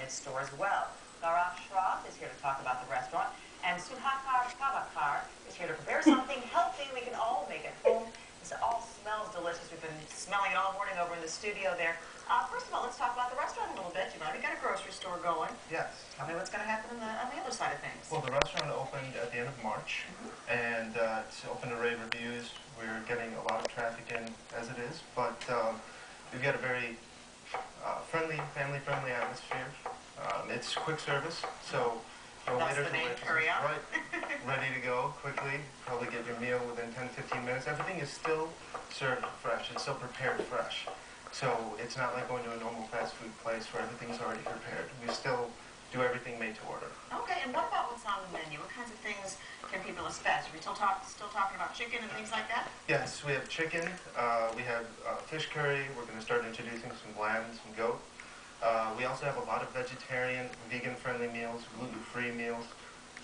its store as well. Gaurav Shroff is here to talk about the restaurant, and Suhakar Prabhakar is here to prepare something healthy we can all make at home. This all smells delicious. We've been smelling it all morning over in the studio there. First of all, let's talk about the restaurant a little bit. You've already got a grocery store going. Yes. Tell me what's going to happen on the other side of things. Well, the restaurant opened at the end of March, and it's open to rave reviews. We're getting a lot of traffic in as it is, but we've got a very family-friendly atmosphere. It's quick service, so no waiters or waitresses. CurryUp. Right, ready to go quickly. Probably get your meal within 10-15 minutes. Everything is still served fresh. It's still prepared fresh. So it's not like going to a normal fast food place where everything's already prepared. We still do everything made to order. Okay, and what about what's on the menu? What kinds of things can people expect? Are we still talking about chicken and things like that? Yes, we have chicken. We have fish curry. We're going to start introducing some lamb, some goat. We also have a lot of vegetarian, vegan-friendly meals, gluten-free meals,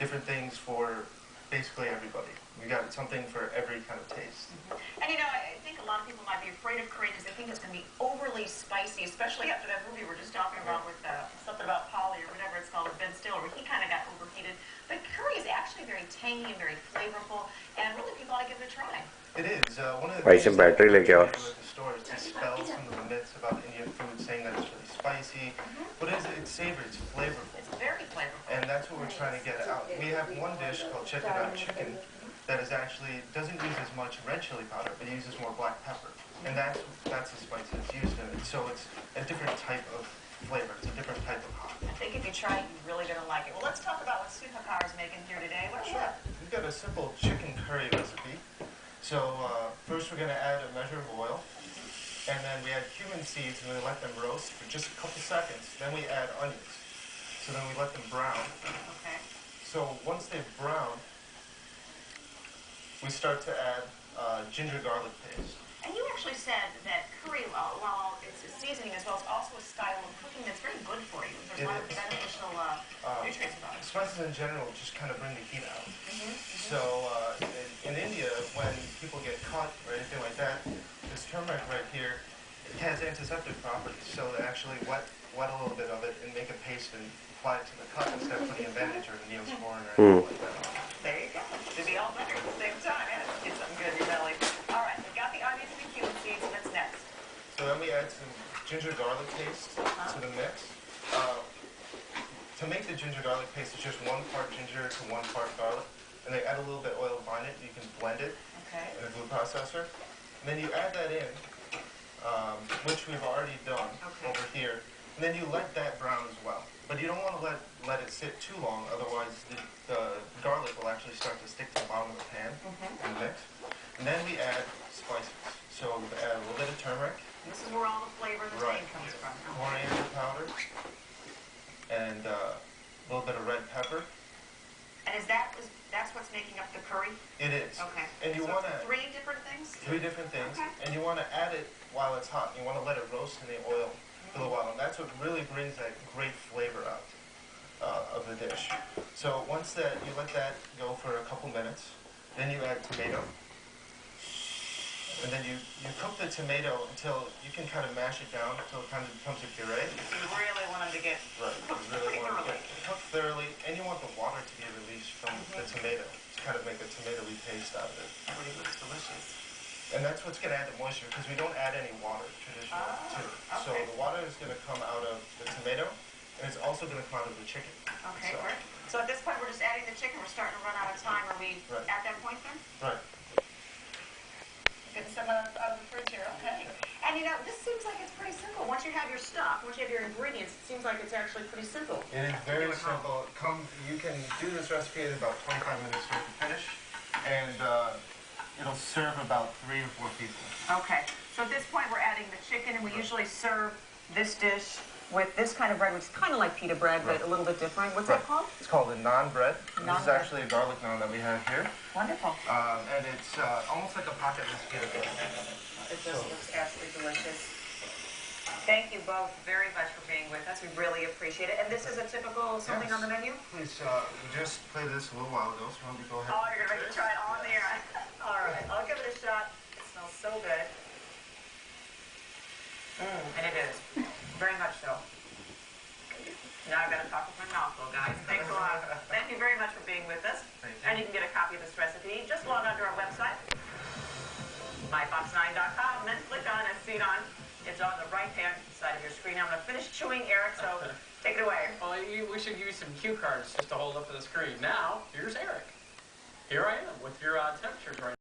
different things for basically everybody. We got something for every kind of taste. And you know, I think a lot of people might be afraid of curry because they think it's going to be overly spicy, especially after that movie we were just talking about with something about Polly or whatever it's called, with Ben Stiller, where he kind of got overheated. But curry is actually very tangy and very flavorful, and really people ought to give it a try. It is. One of the things that we do at the store is dispel some of the myths about Indian food, saying that it's really spicy. What is it? It's savory. It's flavorful. It's very flavorful. And that's what we're trying to get out. We have one dish called chicken that is actually doesn't use as much red chili powder, but uses more black pepper. And that's the spice that's used in it. So it's a different type of flavor. It's a different type of hot. I think if you try it, you're really going to like it. Well, let's talk about what Suhakar is making here today. What is that? We've got a simple chicken curry recipe. So first we're going to add a measure of oil, and then we add cumin seeds and we let them roast for just a couple seconds. Then we add onions. So then we let them brown. Okay. So once they've browned, we start to add ginger garlic paste. And you actually said that curry, while it's a seasoning as well, it's also a style of cooking that's very good for you. There's a lot of beneficial nutrients about it. Spices in general just kind of bring the heat out. So in India, when people get cut or anything like that, this turmeric right here, it has antiseptic properties. So they actually wet a little bit of it and make a paste and apply it to the cut instead of putting a bandage or a Neosporin or anything like that. There you go. Should be all better at the same time. Yeah, get something good in your belly. All right, we've got the onions and the cumin seeds. What's next? So then we add some ginger garlic paste to the mix. To make the ginger garlic paste, it's just 1 part ginger to 1 part garlic. And they add a little bit of oil behind it. You can blend it in a food processor. And then you add that in, which we've already done over here. And then you let that brown as well. But you don't want to let it sit too long, otherwise the garlic will actually start to stick to the bottom of the pan in the mix. And then we add spices. So we add a little bit of turmeric. This is where all the flavor of the tang comes from. Coriander powder. And a little bit of red pepper. And that's what's making up the curry? It is. Okay. And you want to 3 different things? 3 different things. Okay. And you want to add it while it's hot. You want to let it roast in the oil for a while. And that's what really brings that great flavor out of the dish. So once you let that go for a couple minutes, then you add tomato. And then you cook the tomato until you can kind of mash it down until it kind of becomes a puree. You really want them to get cooked thoroughly, and you want the water to be released from the tomato to kind of make a tomatoey paste out of it. That really looks delicious. And that's what's going to add the moisture, because we don't add any water traditionally to it. So the water is going to come out of the tomato, and it's also going to come out of the chicken. Okay, great. So at this point, we're just adding the chicken. We're starting to run out of time. Are we at that point then? Right. Getting some out of the fridge here, okay. And you know, this seems like it's pretty simple. Once you have your stuff, once you have your ingredients, it seems like it's actually pretty simple. It is very simple. You can do this recipe in about 25 minutes to finish, and it'll serve about 3 or 4 people. Okay, so at this point we're adding the chicken, and we usually serve this dish with this kind of bread, which is kind of like pita bread, but a little bit different. What's that called? It's called a naan bread. This is actually a garlic naan that we have here. Wonderful. And it's almost like a pocket mosquito. It just looks absolutely delicious. Thank you both very much for being with us. We really appreciate it. And this is a typical something on the menu? Please, we just played this a little while ago, so why don't we go ahead. Oh, you're going to make me try it on the air. All right, I'll give it a shot. It smells so good. And it is. Very much so. Now I've got to talk with my mouth full, guys. Thanks a lot. Thank you very much for being with us. Thank you. And you can get a copy of this recipe. Just log on to our website, myfox9.com, and then click on it, see it on. It's on the right-hand side of your screen. I'm going to finish chewing, Eric, so take it away. Well, we should use some cue cards just to hold up to the screen. Now, here's Eric. Here I am with your temperatures right now.